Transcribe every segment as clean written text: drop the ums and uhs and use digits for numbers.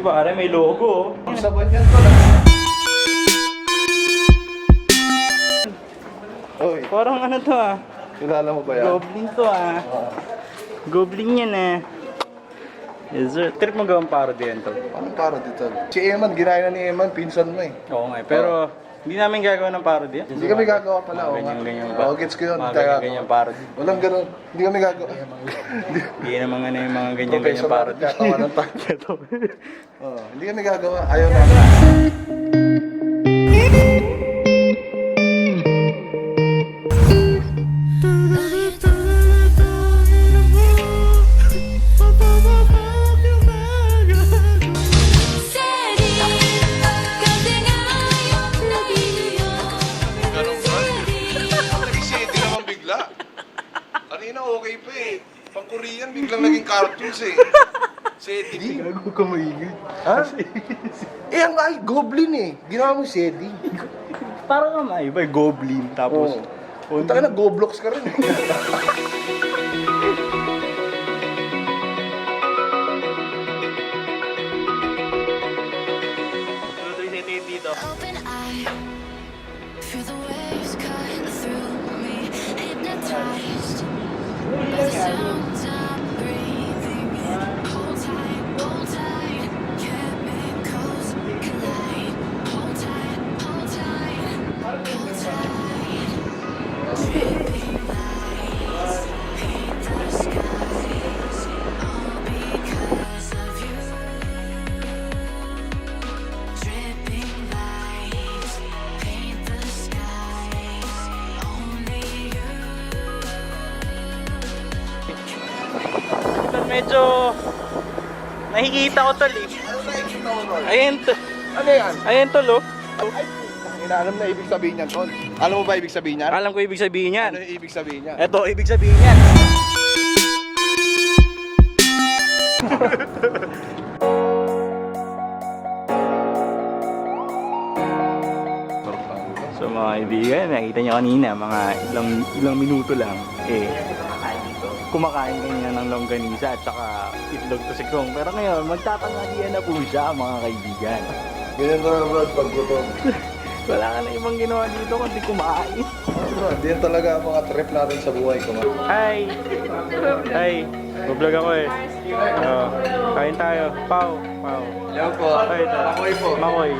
pare, may logo. Ang sabon yan to lang. Oy, Parang ano to ah. kilala mo ba yan? Goblin to ah. Goblin yan ah. Yes sir. Trip mo gawang parody yan to. Anong parody to? Si Eman, ginaya na ni Eman, pinsan mo eh. Oo nga pero hindi namin gagawa ng parody. Hindi kami gagawa pala, oo nga. Ganyan ba? Oo, gets ko yun. Mga ganyan parody. Walang ganun. Hindi kami gagawa. Hindi naman ano yung mga ganyan Professional parody. gagawa ng tayo. Oo, hindi kami gagawa. Ayaw namin. Kanina okay pa eh. Pang-Korean, biglang naging cartoons eh. Sedi. Gago ka maingay. Ha? Eh, ang ay, goblin eh. Ginawa mo Sedi. Parang nga iba, goblin. Tapos, Punta ka na, Goblox ka rin. dito. Open eye, feel the waves cut through me, hypnotized by the sounds I'm breathing in. Hold tight, chemicals collide. Hold tight, hold tight, hold tight. Dripping lights paint the skies, all because of you. Dripping lights paint the skies, only you. Medyo nakikita ko tol eh. Ayan to. Ano yan? Ayan tol oh. Inaalam na ibig sabihin niyan, Tol. Alam mo ba ibig sabihin niyan? Alam ko ibig sabihin yan. Ano yung ibig sabihin niyan? Eto, ibig sabihin yan. So mga kaibigan, nakita nyo kanina, mga ilang minuto lang, kumakain kanina ng longganisa at saka itlog to si Krong. Pero ngayon, magtatanghalian na po siya mga kaibigan. Ganyan talaga, Brad, pag gutom. Wala ka na ibang ginawa dito kundi kumain. Brad, yan talaga ang mga trip natin sa buhay ko. Hi! Hi! Vlog ako eh. Kain tayo. Pau! Pau! Yan po. Hi, Makoy po. Makoy.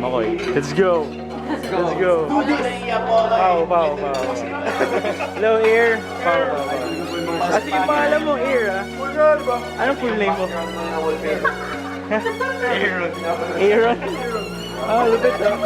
Makoy. Let's go! Let's go! Pau! Pau! Pau! Hello, Ear! Pau! Pau! Pau! Ah, sige, pangalan mo, Ear ah. Anong full name mo? Aaron. Aaron? Ah, lupit ah.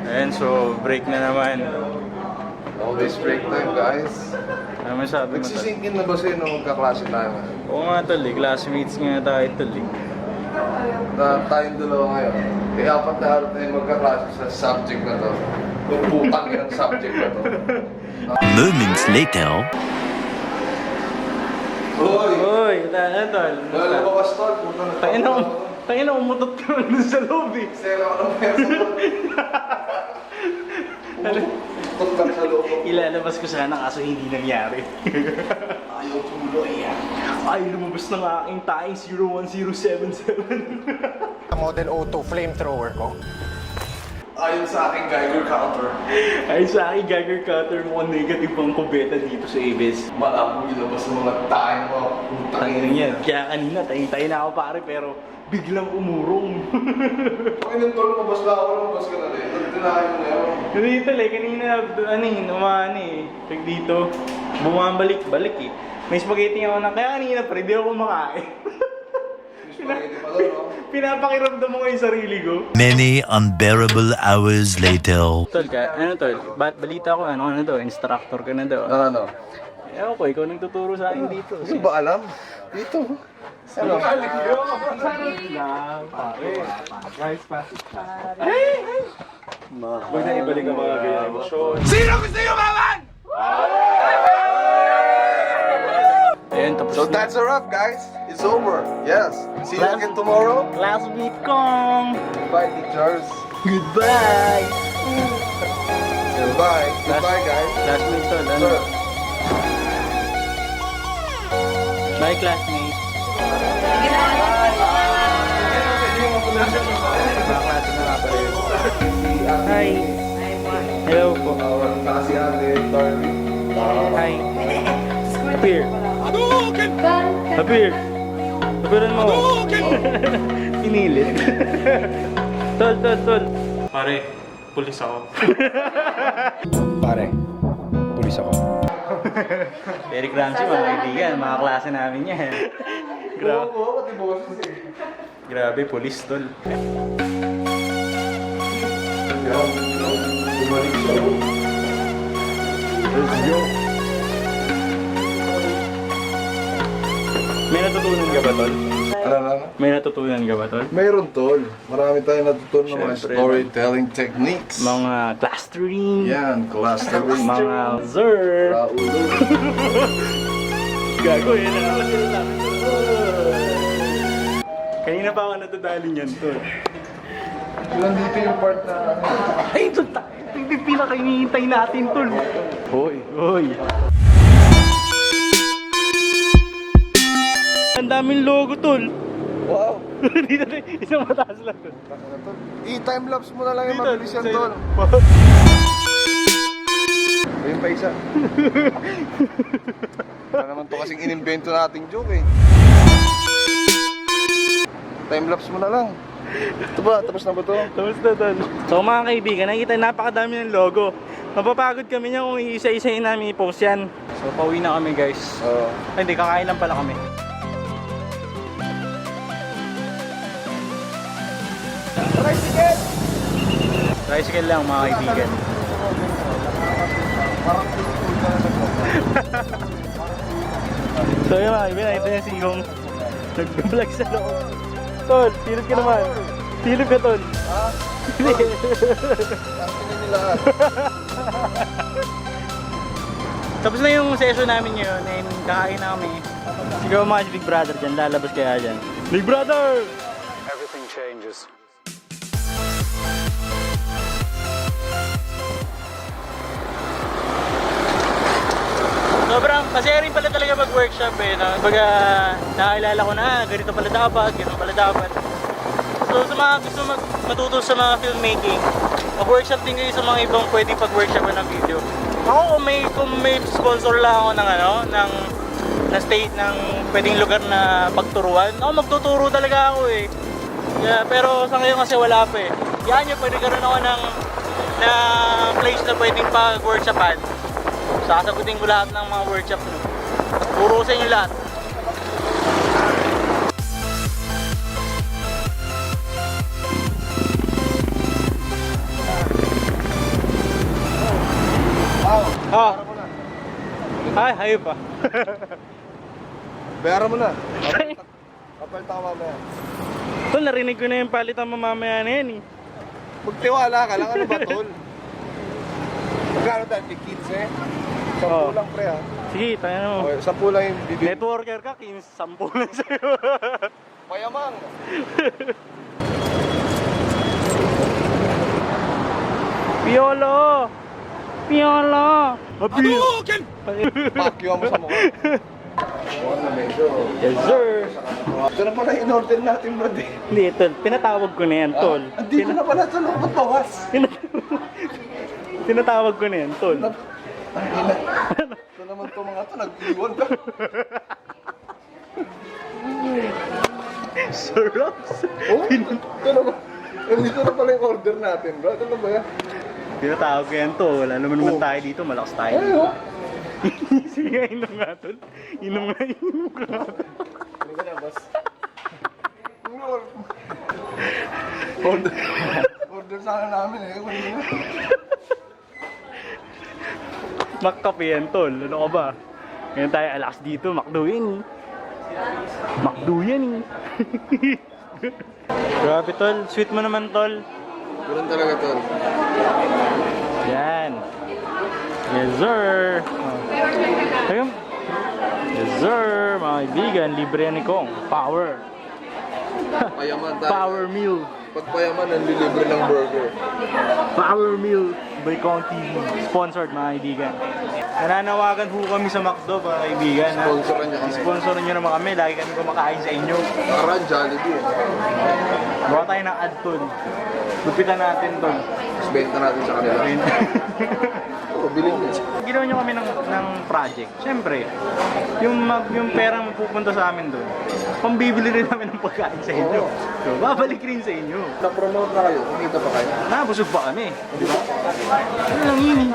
Ayan, so break na naman. Always break time, guys. Ano masabi mo tol? Nagsisingkin na ba sa'yo nung magkaklase tayo? Oo nga tol eh, classmates nga tayo tol eh. Na tayong dalawa ngayon. Kaya apat na araw tayo magkaklase sa subject na to. Kung putang yung subject na to. Moments later. Hoy! Uy, ano tol? Wala ba ka start? Puta na Tangin na, umutot ka lang dun sa loob eh. Sera ka ng pesa mo. Umutot ka sa loob. Ilalabas ko sana kaso hindi nangyari. Ayaw tuloy yan. Ay, lumabas ng aking taing 01077. Model O2 flamethrower ko. Ayon sa aking Geiger counter. Ay, sa akin, Geiger cutter mo negative ang kubeta dito sa Aves. Malabo ilabas ng mga tayo mo. Putang Tangin yan. Kaya kanina, tayo na ako pare, pero biglang umurong. Okay, nung tolo mo, basta ako lumabas ka na rin. Tinahin mo na yun. Hindi tala, kanina, umahan eh. Tag dito, bumabalik-balik eh. May spaghetti ako na, kaya kanina pa rin, di ako kumakain. Spaghetti pa doon, no? Pinapakiramdam mo yung sarili ko. Many unbearable hours later. Tol, ano tol? Balita ko, ano to? Instructor ka na daw. Ano? Ewan ko, ikaw nagtuturo sa akin dito. Hindi ba alam? Dito. Ano? Huwag na ibalik ang mga ganyan emosyon. Sino gusto yumaman? Ayan, tapos So that's a wrap, guys. It's over. Yes. See you again tomorrow. classmate kong. Bye, teachers. Goodbye. Goodbye. Goodbye, guys. Classmate tol, ano? Sir. Bye, classmate. Hi. Hello po. Kasi ate, Darby. Hi. Appear. Appear. Appearan mo. Pinilit. Tol. Pare, pulis ako. Pare, pulis ako. Eric Ramsey, mga kaibigan, mga klase namin yan. Grabe, pulis tol. Let's go. May natutunan ka ba tol? Ano? May natutunan ka ba tol? Mayroon, tol. Marami tayong natutunan ng mga Siyempre, storytelling techniques. Mga clustering, Yan, clustering. mga zer. Raulo. Gago, yan na naman sila namin. Kanina pa ako natadali niyan tol. Ilan dito yung part na... Ay, tol, pinakainihintay natin tol. Hoy. Ang daming logo tol. Wow. Dito na, isang mataas lang tol. I-timelapse mo na lang yung mabilis yan, tol. Ayun pa isa. Para naman to kasing inimbento nating joke eh. Timelapse mo na lang. Ito ba? Tapos na ba to? Tapos na tol. So mga kaibigan, nakikita napakadami ng logo. Mapapagod kami niya kung iisa-isahin namin i-post yan. So pauwi na kami guys. Oo. Ay, hindi, kakain lang pala kami. Tricycle lang mga kaibigan. So yun mga kaibigan, nakita niya si Hong nag-vlog sa loob. Tol, silip ka naman. Silip ka tol. Hindi. Tapos na yung session namin ngayon and kakain na kami. Siguro mga si Big Brother dyan, lalabas kaya dyan. Big Brother! Everything changes. Sobrang masaya rin pala talaga mag-workshop eh. No? Baga, nakakilala ko na, ganito pala dapat, ganito pala dapat. So sa mga gusto matuto sa mga filmmaking, mag-workshop din kayo sa mga ibang pwedeng pag-workshopan ng video. Ako kung may sponsor lang ako ng na state ng pwedeng lugar na pagturuan, ako magtuturo talaga ako eh. Yeah, pero sa ngayon kasi wala pa eh. Yan yung pwede karoon ako ng place na pwedeng pag-workshopan. Sasagutin ko lahat ng mga workshop nyo. Turo sa inyo lahat. Ah. Ay, hayo pa. Bayaran mo na. Kapal tama mamaya. Tol, narinig ko na yung palitan mo mamaya na yan eh. Magtiwala ka lang. Ano ba, tol? Magkano tayo? 15? 10 lang, pre, ha? Sige, tayo mo. Okay, 10 lang yung bibig. Networker ka, 10 lang sa'yo. Mayamang. Piolo! Piolo! Hadouken! Pakyo mo sa mukha. Yes, sir! Ito na pala in-order natin, bro. Hindi, tol. Pinatawag ko na yan, tol. Andito na pala, tol. Ba't bawas? Pinatawag ko na yan, tol. Ang ina. Ito naman to mga to, nag-iwan ka. Sarap! Oh, ito naman. Andito na pala yung order natin, bro. Ito na ba yan? Pinatawag ko yan, tol. Wala naman tayo dito. Malakas tayo. Ay, oh. Sige nga, inom nga, tol. Inom nga. Hindi ka na, boss. Order sana namin eh. Makkape yan, tol. Ano ka ba? Ngayon tayo alas dito. Makdo yan eh. Makdo yan eh. Grabe, tol. Sweet mo naman, tol. Ganun talaga, tol. Yan. Yes, sir. Ayun. Yes, sir. Mga kaibigan, libre yan ni Kong. Power. Payaman tayo. Power meal. Pag payaman, nanlilibre ng burger. Power meal by Kong TV. Sponsored, mga kaibigan. Nananawagan ho kami sa McDo, mga kaibigan. Ha? Sponsoran niya kami. Sponsoran nyo naman kami. Lagi kami kumakain sa inyo. Nakaraan, Jollibee. Bawa tayo ng ad, tol. Lupitan natin, tol. Tapos benta natin sa kanila. Oo, bilhin niya. Ginawa nyo kami ng project. Siyempre, yung perang pupunta sa amin doon, pambibili rin namin ng pagkain sa inyo. So, babalik rin sa inyo. Na-promote na kayo, kumita pa kayo. Nabusog pa kami. Di ba? Ano lang yun eh.